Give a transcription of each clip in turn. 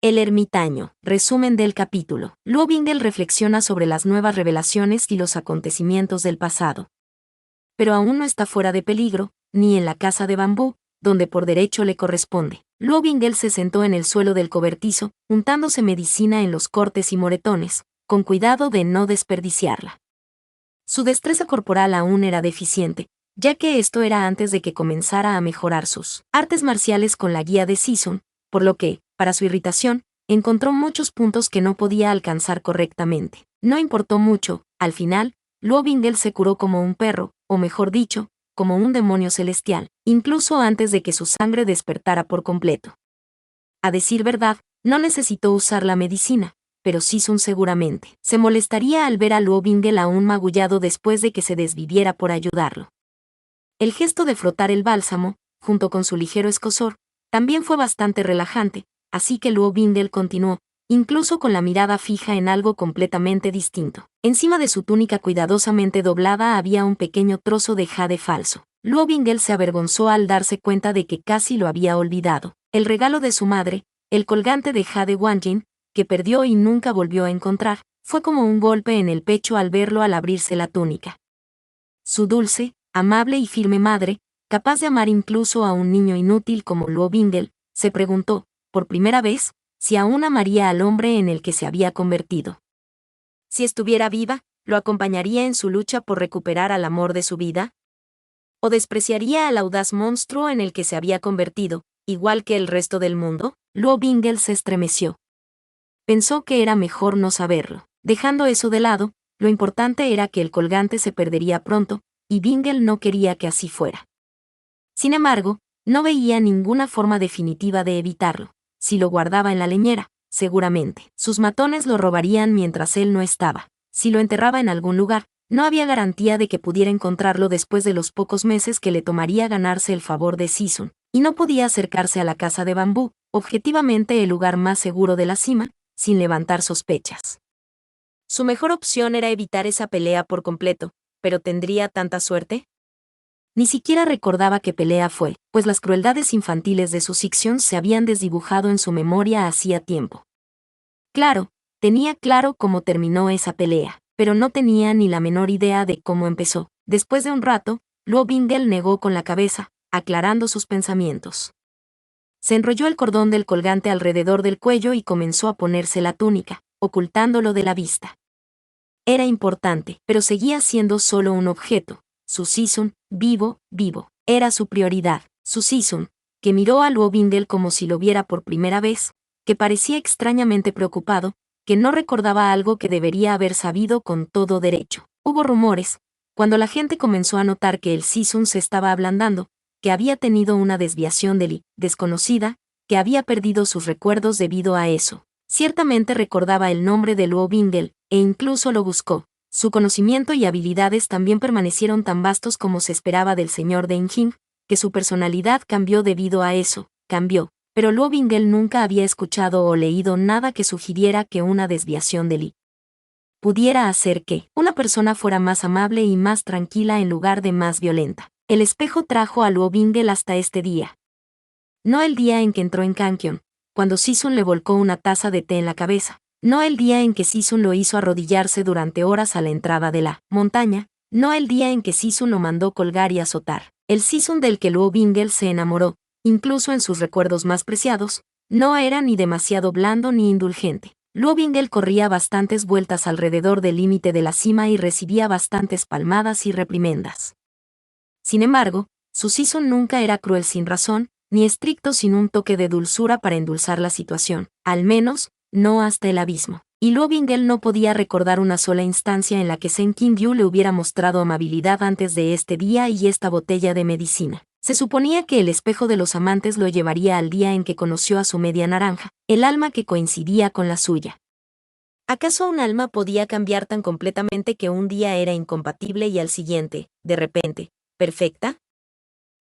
El ermitaño. Resumen del capítulo. Luo Bingle reflexiona sobre las nuevas revelaciones y los acontecimientos del pasado. Pero aún no está fuera de peligro, ni en la casa de bambú, donde por derecho le corresponde. Luo Bingle se sentó en el suelo del cobertizo, untándose medicina en los cortes y moretones, con cuidado de no desperdiciarla. Su destreza corporal aún era deficiente, ya que esto era antes de que comenzara a mejorar sus artes marciales con la guía de Sison, por lo que, para su irritación, encontró muchos puntos que no podía alcanzar correctamente. No importó mucho, al final, Luo Bingle se curó como un perro, o mejor dicho, como un demonio celestial, incluso antes de que su sangre despertara por completo. A decir verdad, no necesitó usar la medicina, pero Sison seguramente se molestaría al ver a Luo Bingle aún magullado después de que se desviviera por ayudarlo. El gesto de frotar el bálsamo, junto con su ligero escozor, también fue bastante relajante, así que Luo Bingle continuó, incluso con la mirada fija en algo completamente distinto. Encima de su túnica cuidadosamente doblada había un pequeño trozo de jade falso. Luo Bingle se avergonzó al darse cuenta de que casi lo había olvidado. El regalo de su madre, el colgante de jade Wanjin, que perdió y nunca volvió a encontrar, fue como un golpe en el pecho al verlo al abrirse la túnica. Su dulce, amable y firme madre, capaz de amar incluso a un niño inútil como Luo Bingle, se preguntó, por primera vez, si aún amaría al hombre en el que se había convertido. Si estuviera viva, ¿lo acompañaría en su lucha por recuperar al amor de su vida? ¿O despreciaría al audaz monstruo en el que se había convertido, igual que el resto del mundo? Luo Bingle se estremeció. Pensó que era mejor no saberlo. Dejando eso de lado, lo importante era que el colgante se perdería pronto, y Bingle no quería que así fuera. Sin embargo, no veía ninguna forma definitiva de evitarlo. Si lo guardaba en la leñera, seguramente sus matones lo robarían mientras él no estaba. Si lo enterraba en algún lugar, no había garantía de que pudiera encontrarlo después de los pocos meses que le tomaría ganarse el favor de Sison, y no podía acercarse a la casa de bambú, objetivamente el lugar más seguro de la cima, sin levantar sospechas. Su mejor opción era evitar esa pelea por completo, pero ¿tendría tanta suerte? Ni siquiera recordaba qué pelea fue, pues las crueldades infantiles de su ficción se habían desdibujado en su memoria hacía tiempo. Claro, tenía claro cómo terminó esa pelea, pero no tenía ni la menor idea de cómo empezó. Después de un rato, Luo Bingle negó con la cabeza, aclarando sus pensamientos. Se enrolló el cordón del colgante alrededor del cuello y comenzó a ponerse la túnica, ocultándolo de la vista. Era importante, pero seguía siendo solo un objeto. Su Sison, vivo, era su prioridad. Su Sison, que miró a Luo Bingle como si lo viera por primera vez, que parecía extrañamente preocupado, que no recordaba algo que debería haber sabido con todo derecho. Hubo rumores, cuando la gente comenzó a notar que el Sison se estaba ablandando, que había tenido una desviación de Li, desconocida, que había perdido sus recuerdos debido a eso. Ciertamente recordaba el nombre de Luo Bingle, e incluso lo buscó. Su conocimiento y habilidades también permanecieron tan vastos como se esperaba del señor Denjing, que su personalidad cambió debido a eso, pero Luo Bingle nunca había escuchado o leído nada que sugiriera que una desviación de Li pudiera hacer que una persona fuera más amable y más tranquila en lugar de más violenta. El espejo trajo a Luo Bingle hasta este día. No el día en que entró en Kankion, cuando Sison le volcó una taza de té en la cabeza. No el día en que Sison lo hizo arrodillarse durante horas a la entrada de la montaña. No el día en que Sison lo mandó colgar y azotar. El Sison del que Luo Bingle se enamoró, incluso en sus recuerdos más preciados, no era ni demasiado blando ni indulgente. Luo Bingle corría bastantes vueltas alrededor del límite de la cima y recibía bastantes palmadas y reprimendas. Sin embargo, su Sison nunca era cruel sin razón, ni estricto sin un toque de dulzura para endulzar la situación, al menos, no hasta el abismo. Y Luo Bingle no podía recordar una sola instancia en la que Sen Qingyu le hubiera mostrado amabilidad antes de este día y esta botella de medicina. Se suponía que el espejo de los amantes lo llevaría al día en que conoció a su media naranja, el alma que coincidía con la suya. ¿Acaso un alma podía cambiar tan completamente que un día era incompatible y al siguiente, de repente, perfecta?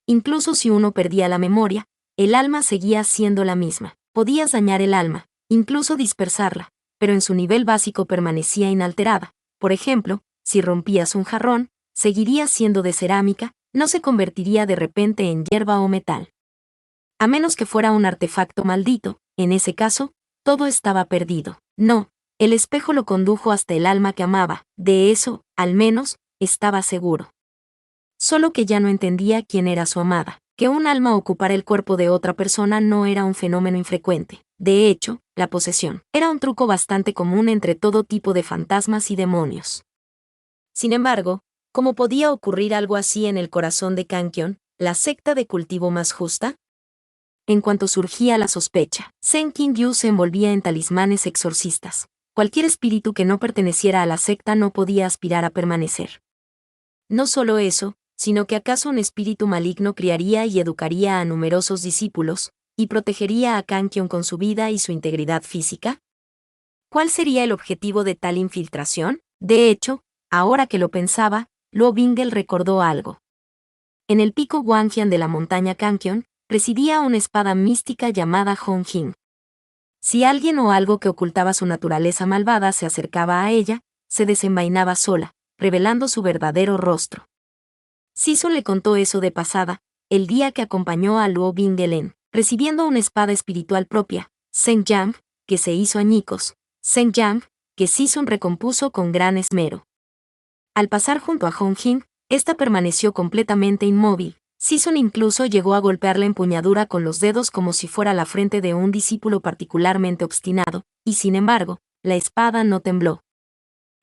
Incluso si uno perdía la memoria, el alma seguía siendo la misma. Podías dañar el alma, incluso dispersarla, pero en su nivel básico permanecía inalterada. Por ejemplo, si rompías un jarrón, seguiría siendo de cerámica, no se convertiría de repente en hierba o metal. A menos que fuera un artefacto maldito, en ese caso, todo estaba perdido. No, el espejo lo condujo hasta el alma que amaba, de eso, al menos, estaba seguro. Solo que ya no entendía quién era su amada. Que un alma ocupara el cuerpo de otra persona no era un fenómeno infrecuente. De hecho, la posesión era un truco bastante común entre todo tipo de fantasmas y demonios. Sin embargo, ¿cómo podía ocurrir algo así en el corazón de Kankion, la secta de cultivo más justa? En cuanto surgía la sospecha, Sen King-yu se envolvía en talismanes exorcistas. Cualquier espíritu que no perteneciera a la secta no podía aspirar a permanecer. No solo eso, sino que acaso un espíritu maligno criaría y educaría a numerosos discípulos, y protegería a Kankion con su vida y su integridad física. ¿Cuál sería el objetivo de tal infiltración? De hecho, ahora que lo pensaba, Luo Bingel recordó algo. En el pico Wangjian de la montaña Kankion, residía una espada mística llamada Hongjing. Si alguien o algo que ocultaba su naturaleza malvada se acercaba a ella, se desenvainaba sola, revelando su verdadero rostro. Sisun le contó eso de pasada, el día que acompañó a Luo Bingel recibiendo una espada espiritual propia, Zhenjiang, que se hizo añicos, Zhenjiang, que Sisun recompuso con gran esmero. Al pasar junto a Hongjing, esta permaneció completamente inmóvil. Sisun incluso llegó a golpear la empuñadura con los dedos como si fuera la frente de un discípulo particularmente obstinado, y sin embargo, la espada no tembló.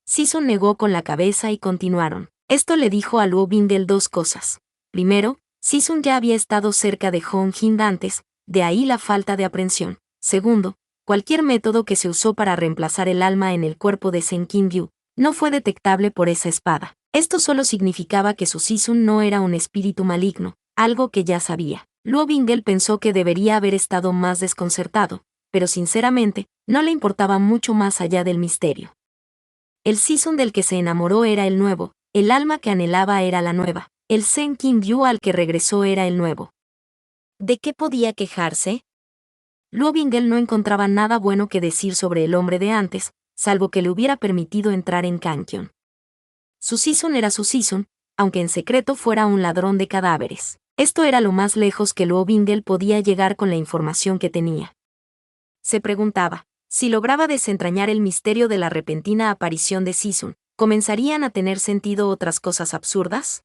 Sisun negó con la cabeza y continuaron. Esto le dijo a Luo Bingel dos cosas. Primero, Sisun ya había estado cerca de Hongjing antes, de ahí la falta de aprensión. Segundo, cualquier método que se usó para reemplazar el alma en el cuerpo de Sen King-yu no fue detectable por esa espada. Esto solo significaba que su Sisun no era un espíritu maligno, algo que ya sabía. Luo Bingel pensó que debería haber estado más desconcertado, pero sinceramente, no le importaba mucho más allá del misterio. El Sisun del que se enamoró era el nuevo, el alma que anhelaba era la nueva, el Sen King-yu al que regresó era el nuevo. ¿De qué podía quejarse? Luo Bingel no encontraba nada bueno que decir sobre el hombre de antes, salvo que le hubiera permitido entrar en Kankion. Su Sisun era su Sisun, aunque en secreto fuera un ladrón de cadáveres. Esto era lo más lejos que Luo Bingel podía llegar con la información que tenía. Se preguntaba, si lograba desentrañar el misterio de la repentina aparición de Sisun, ¿comenzarían a tener sentido otras cosas absurdas?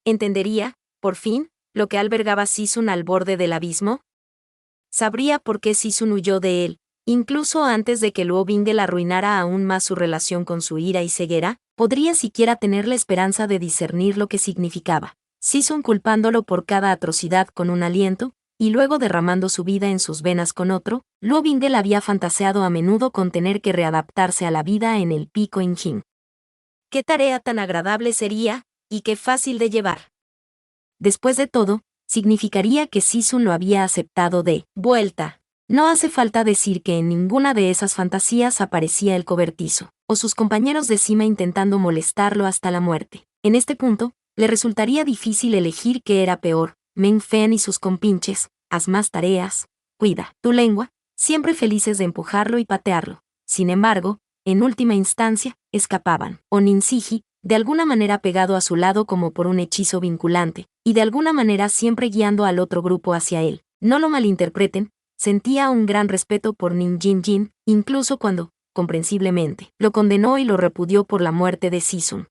¿Entendería, por fin, lo que albergaba Sisun al borde del abismo? ¿Sabría por qué Sisun huyó de él, incluso antes de que Luo Bingel arruinara aún más su relación con su ira y ceguera? ¿Podría siquiera tener la esperanza de discernir lo que significaba Sisun culpándolo por cada atrocidad con un aliento, y luego derramando su vida en sus venas con otro? Luo Bingel había fantaseado a menudo con tener que readaptarse a la vida en el pico Injin. ¿Qué tarea tan agradable sería, y qué fácil de llevar? Después de todo, significaría que Sisun lo había aceptado de vuelta. No hace falta decir que en ninguna de esas fantasías aparecía el cobertizo, o sus compañeros de cima intentando molestarlo hasta la muerte. En este punto, le resultaría difícil elegir qué era peor, Meng Fen y sus compinches, haz más tareas, cuida tu lengua, siempre felices de empujarlo y patearlo. Sin embargo, en última instancia, escapaban, o Ninziji, de alguna manera pegado a su lado como por un hechizo vinculante, y de alguna manera siempre guiando al otro grupo hacia él. No lo malinterpreten, sentía un gran respeto por Nin Jin Jin, incluso cuando, comprensiblemente, lo condenó y lo repudió por la muerte de Sisun.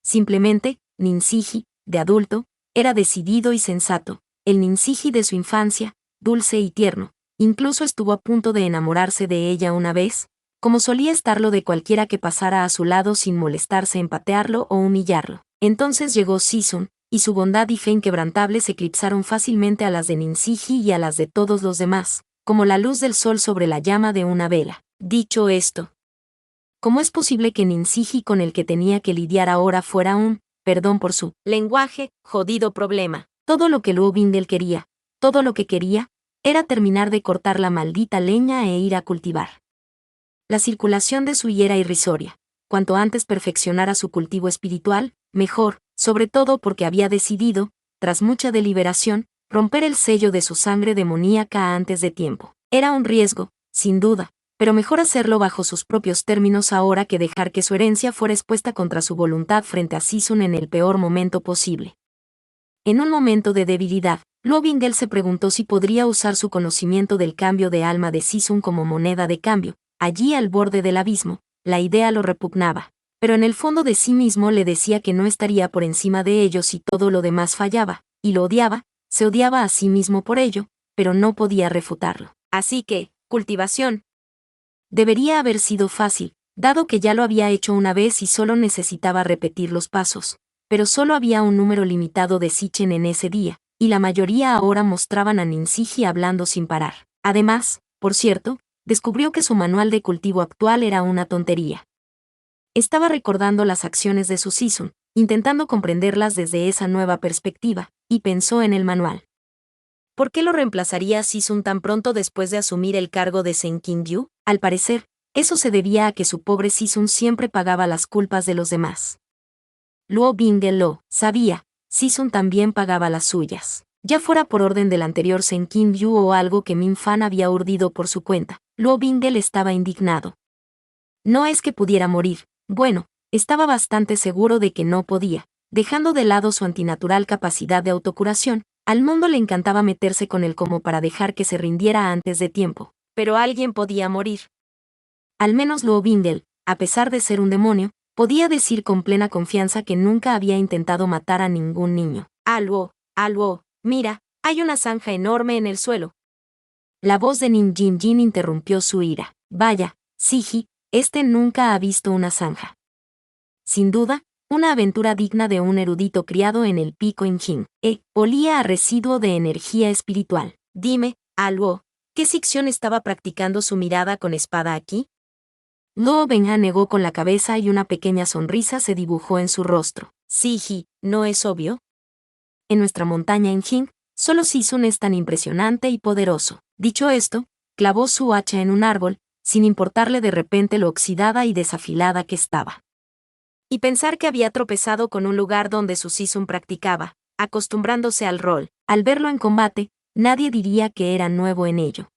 Simplemente, Ninziji, de adulto, era decidido y sensato, el Ninziji de su infancia, dulce y tierno, incluso estuvo a punto de enamorarse de ella una vez, como solía estarlo de cualquiera que pasara a su lado sin molestarse en patearlo o humillarlo. Entonces llegó Sisun, y su bondad y fe inquebrantables eclipsaron fácilmente a las de Ninziji y a las de todos los demás, como la luz del sol sobre la llama de una vela. Dicho esto, ¿cómo es posible que Ninziji con el que tenía que lidiar ahora fuera un, perdón por su lenguaje, jodido problema? Todo lo que Luo Bingel quería, todo lo que quería, era terminar de cortar la maldita leña e ir a cultivar. La circulación de su hiera irrisoria. Cuanto antes perfeccionara su cultivo espiritual, mejor, sobre todo porque había decidido, tras mucha deliberación, romper el sello de su sangre demoníaca antes de tiempo. Era un riesgo, sin duda, pero mejor hacerlo bajo sus propios términos ahora que dejar que su herencia fuera expuesta contra su voluntad frente a Sisun en el peor momento posible. En un momento de debilidad, Luo Bingel se preguntó si podría usar su conocimiento del cambio de alma de Si-sun como moneda de cambio. Allí al borde del abismo, la idea lo repugnaba, pero en el fondo de sí mismo le decía que no estaría por encima de ellos si todo lo demás fallaba, y lo odiaba, se odiaba a sí mismo por ello, pero no podía refutarlo. Así que, cultivación. Debería haber sido fácil, dado que ya lo había hecho una vez y solo necesitaba repetir los pasos, pero solo había un número limitado de Sichen en ese día, y la mayoría ahora mostraban a Ninjiji hablando sin parar. Además, por cierto, descubrió que su manual de cultivo actual era una tontería. Estaba recordando las acciones de su Si-sun, intentando comprenderlas desde esa nueva perspectiva, y pensó en el manual. ¿Por qué lo reemplazaría Si-sun tan pronto después de asumir el cargo de Senkin-gyu? Al parecer, eso se debía a que su pobre Si-sun siempre pagaba las culpas de los demás. Luo Bingel lo sabía, Si-sun también pagaba las suyas. Ya fuera por orden del anterior Senkin-gyu o algo que Min Fan había urdido por su cuenta, Luo Bingel estaba indignado. No es que pudiera morir, bueno, estaba bastante seguro de que no podía. Dejando de lado su antinatural capacidad de autocuración, al mundo le encantaba meterse con él como para dejar que se rindiera antes de tiempo. Pero alguien podía morir. Al menos Luo Bingel, a pesar de ser un demonio, podía decir con plena confianza que nunca había intentado matar a ningún niño. Luo, mira, hay una zanja enorme en el suelo. La voz de Nin Jin Jin interrumpió su ira. Vaya, Siji, este nunca ha visto una zanja. Sin duda, una aventura digna de un erudito criado en el pico Injin. Olía a residuo de energía espiritual. Dime, Luo, ¿qué Sixion estaba practicando su mirada con espada aquí? Luo Benja negó con la cabeza y una pequeña sonrisa se dibujó en su rostro. Siji, ¿no es obvio? En nuestra montaña Injin, solo Si-sun es tan impresionante y poderoso. Dicho esto, clavó su hacha en un árbol, sin importarle de repente lo oxidada y desafilada que estaba. Y pensar que había tropezado con un lugar donde su Si-sun practicaba, acostumbrándose al rol. Al verlo en combate, nadie diría que era nuevo en ello.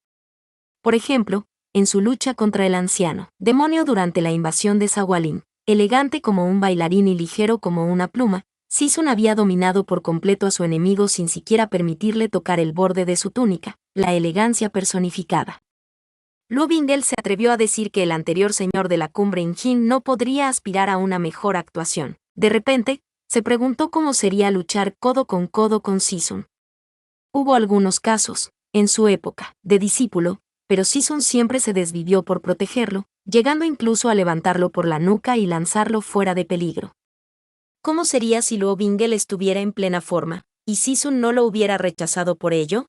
Por ejemplo, en su lucha contra el anciano demonio durante la invasión de Zawalin, elegante como un bailarín y ligero como una pluma, Si-sun había dominado por completo a su enemigo sin siquiera permitirle tocar el borde de su túnica, la elegancia personificada. Luo Bingel se atrevió a decir que el anterior señor de la cumbre Injin no podría aspirar a una mejor actuación. De repente, se preguntó cómo sería luchar codo con Si-sun. Hubo algunos casos, en su época, de discípulo, pero Si-sun siempre se desvivió por protegerlo, llegando incluso a levantarlo por la nuca y lanzarlo fuera de peligro. ¿Cómo sería si Luo Bingel estuviera en plena forma, y Si-sun no lo hubiera rechazado por ello?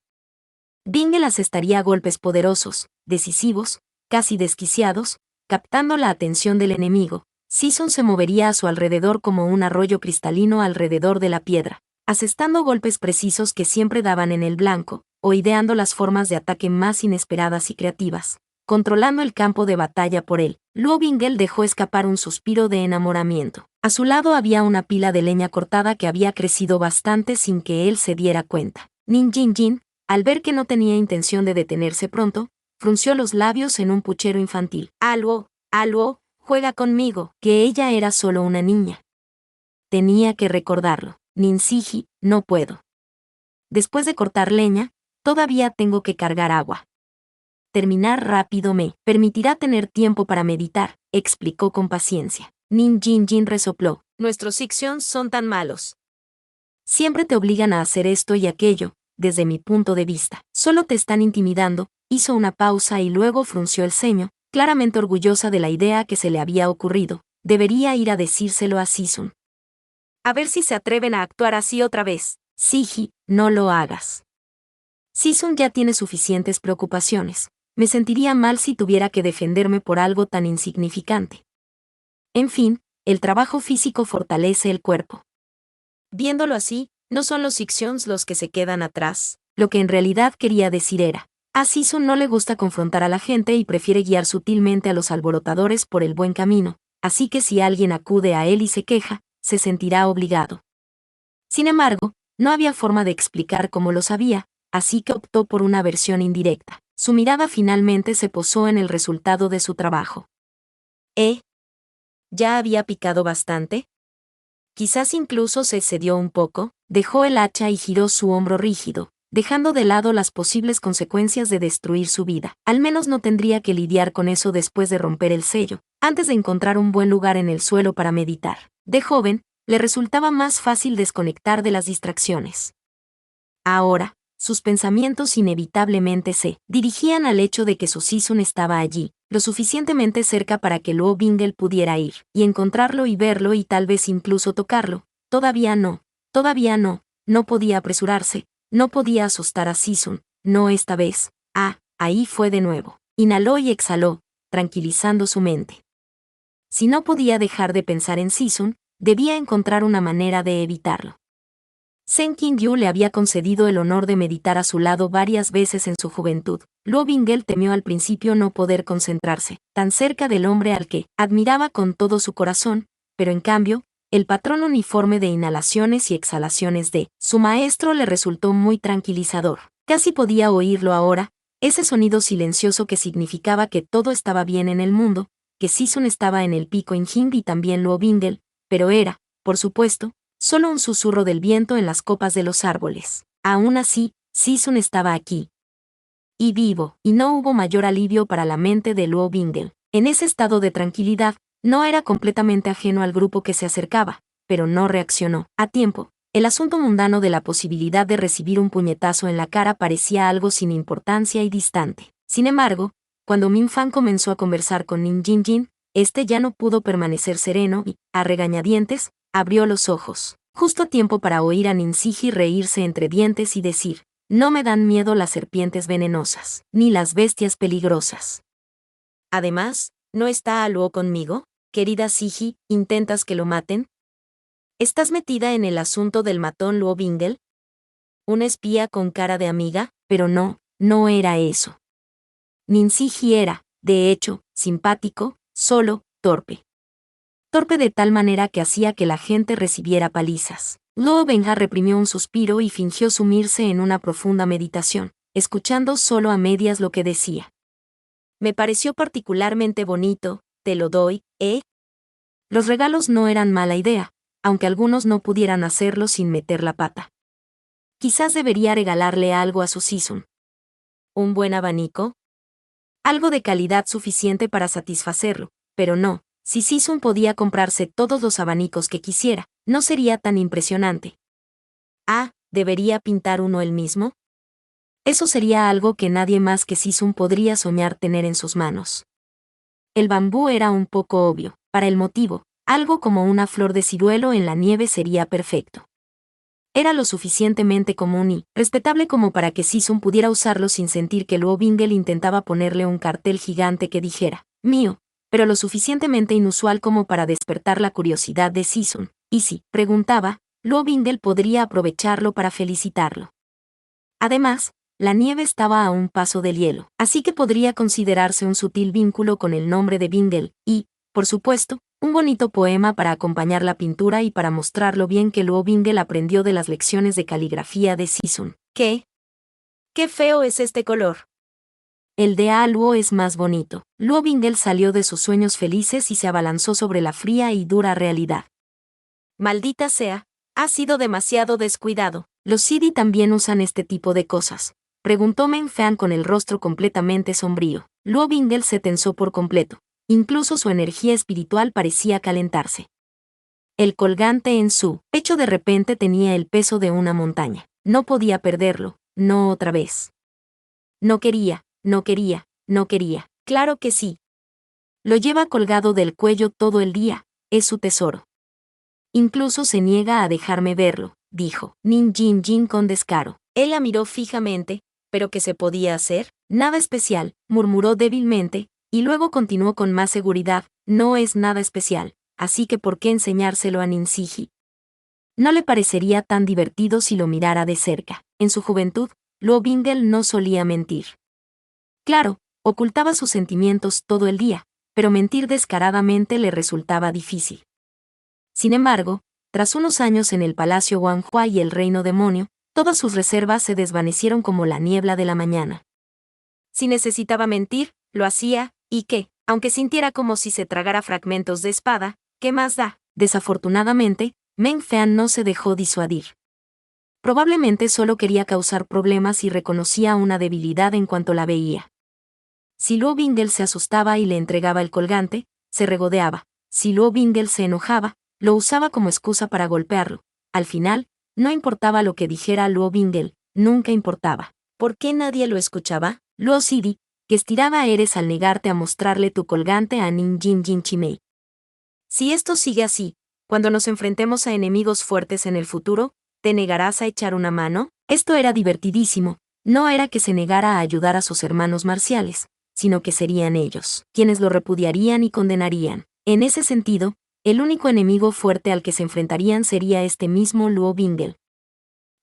Bingel asestaría golpes poderosos, decisivos, casi desquiciados, captando la atención del enemigo. Si-sun se movería a su alrededor como un arroyo cristalino alrededor de la piedra, asestando golpes precisos que siempre daban en el blanco, o ideando las formas de ataque más inesperadas y creativas, controlando el campo de batalla por él. Luo Bingel dejó escapar un suspiro de enamoramiento. A su lado había una pila de leña cortada que había crecido bastante sin que él se diera cuenta. Nin Jin Jin, al ver que no tenía intención de detenerse pronto, frunció los labios en un puchero infantil. Luo, juega conmigo, que ella era solo una niña. Tenía que recordarlo. Ninsiji, no puedo. Después de cortar leña, todavía tengo que cargar agua. Terminar rápido me permitirá tener tiempo para meditar, explicó con paciencia. Nin Jin Jin resopló. Nuestros Sixions son tan malos. Siempre te obligan a hacer esto y aquello. Desde mi punto de vista, solo te están intimidando. Hizo una pausa y luego frunció el ceño, claramente orgullosa de la idea que se le había ocurrido. Debería ir a decírselo a Si-sun. A ver si se atreven a actuar así otra vez. Siji, no lo hagas. Si-sun ya tiene suficientes preocupaciones. Me sentiría mal si tuviera que defenderme por algo tan insignificante. En fin, el trabajo físico fortalece el cuerpo. Viéndolo así, no son los Sixions los que se quedan atrás. Lo que en realidad quería decir era, a Si-sun no le gusta confrontar a la gente y prefiere guiar sutilmente a los alborotadores por el buen camino, así que si alguien acude a él y se queja, se sentirá obligado. Sin embargo, no había forma de explicar cómo lo sabía, así que optó por una versión indirecta. Su mirada finalmente se posó en el resultado de su trabajo. ¿Ya había picado bastante? Quizás incluso se excedió un poco, dejó el hacha y giró su hombro rígido, dejando de lado las posibles consecuencias de destruir su vida. Al menos no tendría que lidiar con eso después de romper el sello, antes de encontrar un buen lugar en el suelo para meditar. De joven, le resultaba más fácil desconectar de las distracciones. Ahora, sus pensamientos inevitablemente se dirigían al hecho de que su Sisun estaba allí, lo suficientemente cerca para que Luo Bingle pudiera ir y encontrarlo y verlo y tal vez incluso tocarlo. Todavía no, no podía apresurarse, no podía asustar a Sisun, no esta vez. Ahí fue de nuevo. Inhaló y exhaló, tranquilizando su mente. Si no podía dejar de pensar en Sisun, debía encontrar una manera de evitarlo. Sen Qingyu le había concedido el honor de meditar a su lado varias veces en su juventud. Luo Bingle temió al principio no poder concentrarse, tan cerca del hombre al que admiraba con todo su corazón, pero en cambio, el patrón uniforme de inhalaciones y exhalaciones de su maestro le resultó muy tranquilizador. Casi podía oírlo ahora, ese sonido silencioso que significaba que todo estaba bien en el mundo, que Sisun estaba en el pico Injing y también Luo Bingle, pero era, por supuesto, solo un susurro del viento en las copas de los árboles. Aún así, Sisun estaba aquí. Y vivo, y no hubo mayor alivio para la mente de Luo Bingle. En ese estado de tranquilidad, no era completamente ajeno al grupo que se acercaba, pero no reaccionó a tiempo. El asunto mundano de la posibilidad de recibir un puñetazo en la cara parecía algo sin importancia y distante. Sin embargo, cuando Min Fan comenzó a conversar con Nin Jinjin, este ya no pudo permanecer sereno y, a regañadientes, abrió los ojos, justo a tiempo para oír a Ninsiji reírse entre dientes y decir: no me dan miedo las serpientes venenosas, ni las bestias peligrosas. Además, ¿no está a Luo conmigo? Querida Siji, ¿intentas que lo maten? ¿Estás metida en el asunto del matón Luo Bingle? ¿Un espía con cara de amiga? Pero no era eso. Ninsiji era, de hecho, simpático, solo, torpe. Torpe de tal manera que hacía que la gente recibiera palizas. Luo Benja reprimió un suspiro y fingió sumirse en una profunda meditación, escuchando solo a medias lo que decía. Me pareció particularmente bonito, te lo doy, ¿eh? Los regalos no eran mala idea, aunque algunos no pudieran hacerlo sin meter la pata. Quizás debería regalarle algo a su Sisun. ¿Un buen abanico? Algo de calidad suficiente para satisfacerlo, pero no. Si Sisun podía comprarse todos los abanicos que quisiera, no sería tan impresionante. ¿Debería pintar uno él mismo? Eso sería algo que nadie más que Sisun podría soñar tener en sus manos. El bambú era un poco obvio, para el motivo, algo como una flor de ciruelo en la nieve sería perfecto. Era lo suficientemente común y respetable como para que Sisun pudiera usarlo sin sentir que Luo Bingle intentaba ponerle un cartel gigante que dijera, mío, pero lo suficientemente inusual como para despertar la curiosidad de Sisun, y si preguntaba, Luo Bingle podría aprovecharlo para felicitarlo. Además, la nieve estaba a un paso del hielo, así que podría considerarse un sutil vínculo con el nombre de Bingle, y, por supuesto, un bonito poema para acompañar la pintura y para mostrar lo bien que Luo Bingle aprendió de las lecciones de caligrafía de Sisun. ¿Qué? ¡Qué feo es este color! El de Luo es más bonito. Luo Bingle salió de sus sueños felices y se abalanzó sobre la fría y dura realidad. Maldita sea, ha sido demasiado descuidado. ¿Los Sidi también usan este tipo de cosas?, preguntó Men Fan con el rostro completamente sombrío. Luo Bingle se tensó por completo. Incluso su energía espiritual parecía calentarse. El colgante en su pecho de repente tenía el peso de una montaña. No podía perderlo, no otra vez. No quería. Claro que sí. Lo lleva colgado del cuello todo el día, es su tesoro. Incluso se niega a dejarme verlo, dijo Nin Jinjin con descaro. Él la miró fijamente, pero ¿qué se podía hacer? Nada especial, murmuró débilmente, y luego continuó con más seguridad, no es nada especial, así que ¿por qué enseñárselo a Ninsiji? No le parecería tan divertido si lo mirara de cerca. En su juventud, Luo Bingle no solía mentir. Claro, ocultaba sus sentimientos todo el día, pero mentir descaradamente le resultaba difícil. Sin embargo, tras unos años en el Palacio Wanhua y el Reino Demonio, todas sus reservas se desvanecieron como la niebla de la mañana. Si necesitaba mentir, lo hacía, y que, aunque sintiera como si se tragara fragmentos de espada, ¿qué más da? Desafortunadamente, Men Fan no se dejó disuadir. Probablemente solo quería causar problemas y reconocía una debilidad en cuanto la veía. Si Luo Bingle se asustaba y le entregaba el colgante, se regodeaba. Si Luo Bingle se enojaba, lo usaba como excusa para golpearlo. Al final, no importaba lo que dijera Luo Bingle, nunca importaba. ¿Por qué nadie lo escuchaba? Luo Sidi, que estiraba eres al negarte a mostrarle tu colgante a Nin Jin Jin Chimei. Si esto sigue así, cuando nos enfrentemos a enemigos fuertes en el futuro, ¿te negarás a echar una mano? Esto era divertidísimo. No era que se negara a ayudar a sus hermanos marciales, sino que serían ellos quienes lo repudiarían y condenarían. En ese sentido, el único enemigo fuerte al que se enfrentarían sería este mismo Luo Bingle.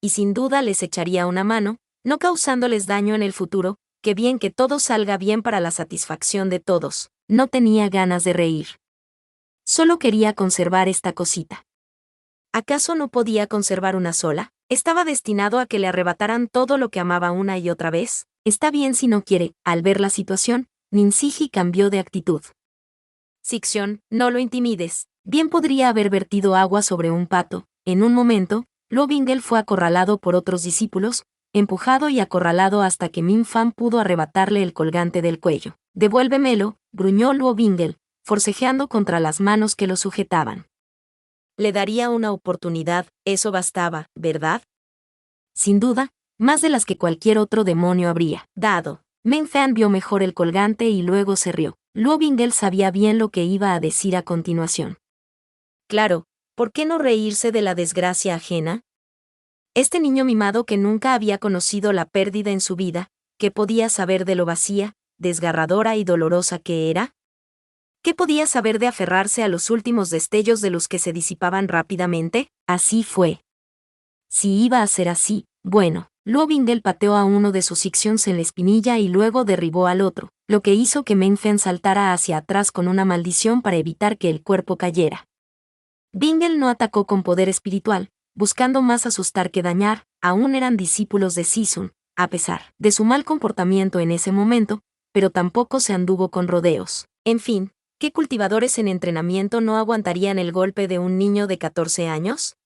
Y sin duda les echaría una mano, no causándoles daño en el futuro, que bien que todo salga bien para la satisfacción de todos. No tenía ganas de reír. Solo quería conservar esta cosita. ¿Acaso no podía conservar una sola? ¿Estaba destinado a que le arrebataran todo lo que amaba una y otra vez? Está bien si no quiere. Al ver la situación, Ninziji cambió de actitud. Sicción, no lo intimides. Bien podría haber vertido agua sobre un pato. En un momento, Luo Bingle fue acorralado por otros discípulos, empujado y acorralado hasta que Min Fan pudo arrebatarle el colgante del cuello. Devuélvemelo, gruñó Luo Bingle, forcejeando contra las manos que lo sujetaban. Le daría una oportunidad, eso bastaba, ¿verdad? Sin duda, más de las que cualquier otro demonio habría dado. Min Fan vio mejor el colgante y luego se rió. Luo Bingle sabía bien lo que iba a decir a continuación. Claro, ¿por qué no reírse de la desgracia ajena? Este niño mimado que nunca había conocido la pérdida en su vida, ¿qué podía saber de lo vacía, desgarradora y dolorosa que era? ¿Qué podía saber de aferrarse a los últimos destellos de luz que se disipaban rápidamente? Así fue. Si iba a ser así, bueno, Luo Bingle pateó a uno de sus Ixions en la espinilla y luego derribó al otro, lo que hizo que Min Fan saltara hacia atrás con una maldición para evitar que el cuerpo cayera. Bingle no atacó con poder espiritual, buscando más asustar que dañar, aún eran discípulos de Sisun, a pesar de su mal comportamiento en ese momento, pero tampoco se anduvo con rodeos. En fin, ¿qué cultivadores en entrenamiento no aguantarían el golpe de un niño de 14 años?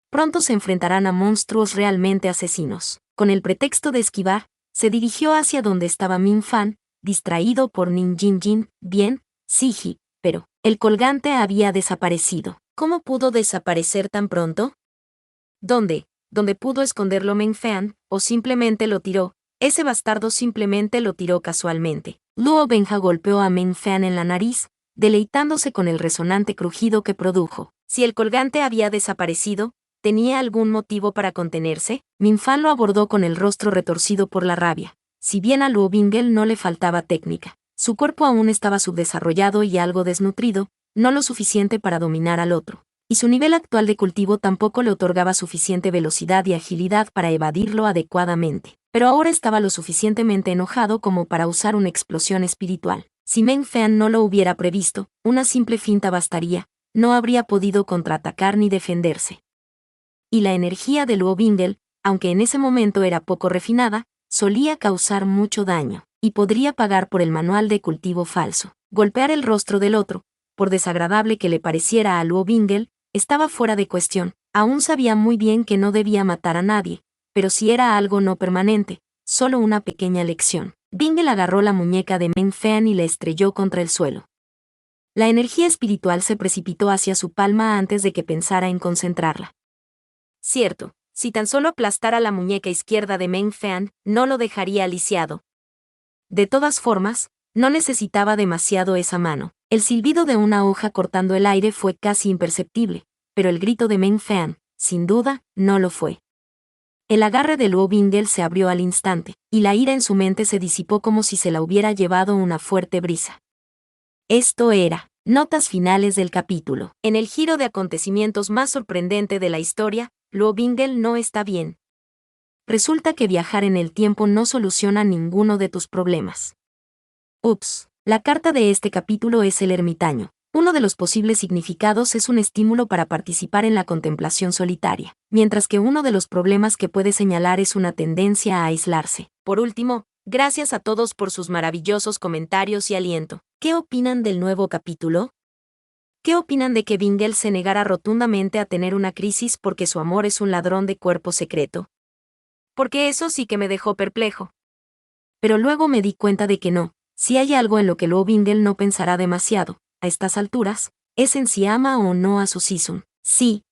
Pronto se enfrentarán a monstruos realmente asesinos. Con el pretexto de esquivar, se dirigió hacia donde estaba Min Fan, distraído por Nin Jin Jin, bien, Siji, pero el colgante había desaparecido. ¿Cómo pudo desaparecer tan pronto? ¿Dónde? ¿Dónde pudo esconderlo Min Fan, o simplemente lo tiró? Ese bastardo simplemente lo tiró casualmente. Luo Benja golpeó a Min Fan en la nariz, deleitándose con el resonante crujido que produjo. Si el colgante había desaparecido, ¿tenía algún motivo para contenerse? Min Fan lo abordó con el rostro retorcido por la rabia. Si bien a Luo Bingle no le faltaba técnica, su cuerpo aún estaba subdesarrollado y algo desnutrido, no lo suficiente para dominar al otro. Y su nivel actual de cultivo tampoco le otorgaba suficiente velocidad y agilidad para evadirlo adecuadamente. Pero ahora estaba lo suficientemente enojado como para usar una explosión espiritual. Si Min Fan no lo hubiera previsto, una simple finta bastaría, no habría podido contraatacar ni defenderse. Y la energía de Luo Bingle, aunque en ese momento era poco refinada, solía causar mucho daño, y podría pagar por el manual de cultivo falso. Golpear el rostro del otro, por desagradable que le pareciera a Luo Bingle, estaba fuera de cuestión. Aún sabía muy bien que no debía matar a nadie, pero si era algo no permanente, solo una pequeña lección. Bingle agarró la muñeca de Min Fan y la estrelló contra el suelo. La energía espiritual se precipitó hacia su palma antes de que pensara en concentrarla. Cierto, si tan solo aplastara la muñeca izquierda de Min Fan, no lo dejaría lisiado. De todas formas, no necesitaba demasiado esa mano. El silbido de una hoja cortando el aire fue casi imperceptible, pero el grito de Min Fan, sin duda, no lo fue. El agarre de Luo Bingle se abrió al instante, y la ira en su mente se disipó como si se la hubiera llevado una fuerte brisa. Esto era. Notas finales del capítulo. En el giro de acontecimientos más sorprendente de la historia, Luo Bingle no está bien. Resulta que viajar en el tiempo no soluciona ninguno de tus problemas. Ups. La carta de este capítulo es el ermitaño. Uno de los posibles significados es un estímulo para participar en la contemplación solitaria, mientras que uno de los problemas que puede señalar es una tendencia a aislarse. Por último, gracias a todos por sus maravillosos comentarios y aliento. ¿Qué opinan del nuevo capítulo? ¿Qué opinan de que Bingle se negara rotundamente a tener una crisis porque su amor es un ladrón de cuerpo secreto? Porque eso sí que me dejó perplejo. Pero luego me di cuenta de que no, si hay algo en lo que Luo Bingle no pensará demasiado, a estas alturas, es en si ama o no a su Sisun. Sí.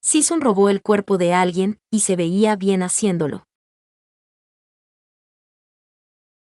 Sisun robó el cuerpo de alguien, y se veía bien haciéndolo.